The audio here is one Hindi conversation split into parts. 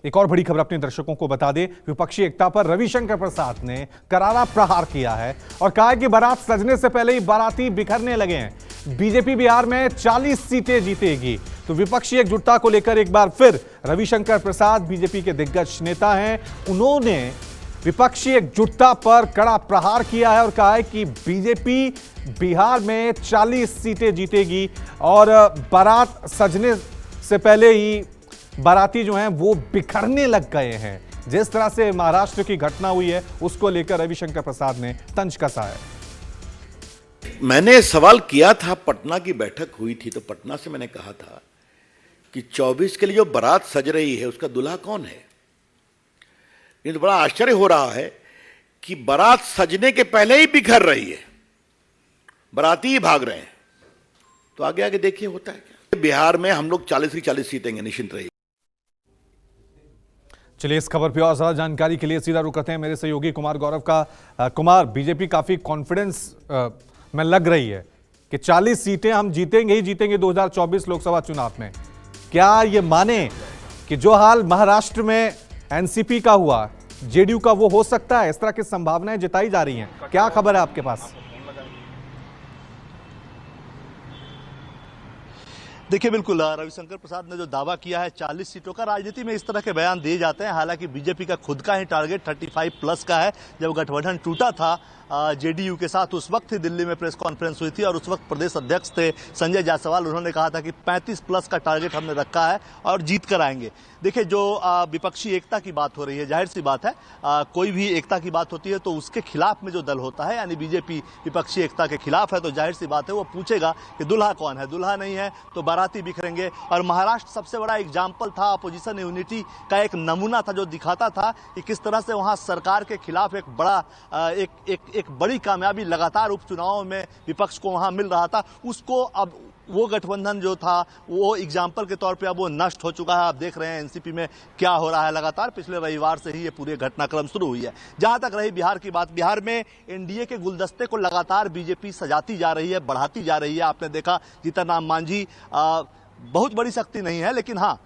एक और बड़ी खबर अपने दर्शकों को बता दें, विपक्षी एकता पर रविशंकर प्रसाद ने करारा प्रहार किया है और कहा है कि बारात सजने से पहले ही बाराती बिखरने लगे हैं। बीजेपी बिहार में 40 सीटें जीतेगी। तो विपक्षी एकजुटता को लेकर एक बार फिर रविशंकर प्रसाद बीजेपी के दिग्गज नेता हैं, उन्होंने विपक्षी एकजुटता पर कड़ा प्रहार किया है और कहा है कि बीजेपी बिहार में 40 सीटें जीतेगी और बारात सजने से पहले ही बाराती जो हैं वो बिखरने लग गए हैं। जिस तरह से महाराष्ट्र की घटना हुई है उसको लेकर रविशंकर प्रसाद ने तंज कसा है। मैंने सवाल किया था, पटना की बैठक हुई थी तो पटना से मैंने कहा था कि 24 के लिए जो बारात सज रही है उसका दूल्हा कौन है। ये तो बड़ा आश्चर्य हो रहा है कि बारात सजने के पहले ही बिखर रही है, बाराती ही भाग रहे हैं। तो आगे आगे देखिए होता है क्या। बिहार में हम लोग 40 की 40 सीटें निश्चिंत रहिए। चलिए इस खबर पर और ज्यादा जानकारी के लिए सीधा रुख करते हैं मेरे सहयोगी कुमार गौरव का। कुमार, बीजेपी काफी कॉन्फिडेंस में लग रही है कि 40 सीटें हम जीतेंगे ही जीतेंगे 2024 लोकसभा चुनाव में। क्या ये माने कि जो हाल महाराष्ट्र में एनसीपी का हुआ, जेडीयू का, वो हो सकता है? इस तरह की संभावनाएं जताई जा रही हैं, क्या खबर है आपके पास? देखिए, बिल्कुल रविशंकर प्रसाद ने जो दावा किया है 40 सीटों का, राजनीति में इस तरह के बयान दिए जाते हैं। हालांकि बीजेपी का खुद का ही टारगेट 35 प्लस का है। जब गठबंधन टूटा था जेडीयू के साथ, उस वक्त ही दिल्ली में प्रेस कॉन्फ्रेंस हुई थी और उस वक्त प्रदेश अध्यक्ष थे संजय जायसवाल। उन्होंने कहा था कि 35 प्लस का टारगेट हमने रखा है और जीत कर आएंगे। देखिए, जो विपक्षी एकता की बात हो रही है, जाहिर सी बात है कोई भी एकता की बात होती है तो उसके खिलाफ में जो दल होता है, यानी बीजेपी विपक्षी एकता के खिलाफ है, तो जाहिर सी बात है वो पूछेगा कि दुल्हा कौन है। दुल्हा नहीं है तो बाराती बिखरेंगे। और महाराष्ट्र सबसे बड़ा एग्जाम्पल था, अपोजिशन यूनिटी का एक नमूना था जो दिखाता था कि किस तरह से वहां सरकार के खिलाफ एक बड़ा एक बड़ी कामयाबी लगातार उपचुनावों में विपक्ष को वहां मिल रहा था। उसको अब वो गठबंधन जो था वो एग्जाम्पल के तौर पे अब वो नष्ट हो चुका है। आप देख रहे हैं एनसीपी में क्या हो रहा है। लगातार पिछले रविवार से ही ये पूरे घटनाक्रम शुरू हुई है। जहां तक रही बिहार की बात, बिहार में एनडीए के गुलदस्ते को लगातार बीजेपी सजाती जा रही है, बढ़ाती जा रही है। आपने देखा जीतन राम मांझी बहुत बड़ी शक्ति नहीं है, लेकिन हाँ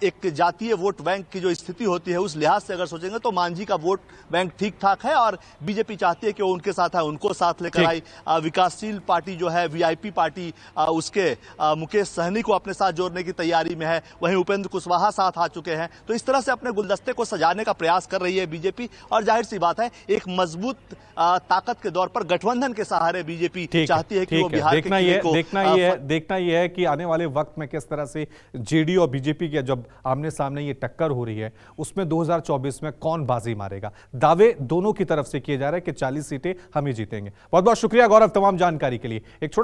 एक जातीय वोट बैंक की जो स्थिति होती है उस लिहाज से अगर सोचेंगे तो मांझी का वोट बैंक ठीक ठाक है और बीजेपी चाहती है कि वो उनके साथ है, उनको साथ लेकर आई। विकासशील पार्टी जो है, वीआईपी पार्टी, उसके मुकेश सहनी को अपने साथ जोड़ने की तैयारी में है। वहीं उपेंद्र कुशवाहा साथ आ चुके हैं। तो इस तरह से अपने गुलदस्ते को सजाने का प्रयास कर रही है बीजेपी। और जाहिर सी बात है एक मजबूत ताकत के दौर पर गठबंधन के सहारे बीजेपी चाहती है कि वो बिहार देखना यह है कि आने वाले वक्त में किस तरह से जेडीयू और बीजेपी की जब आमने सामने ये टक्कर हो रही है उसमें 2024 में कौन बाजी मारेगा। दावे दोनों की तरफ से किए जा रहे हैं कि 40 सीटें हम ही जीतेंगे। बहुत बहुत शुक्रिया गौरव तमाम जानकारी के लिए। एक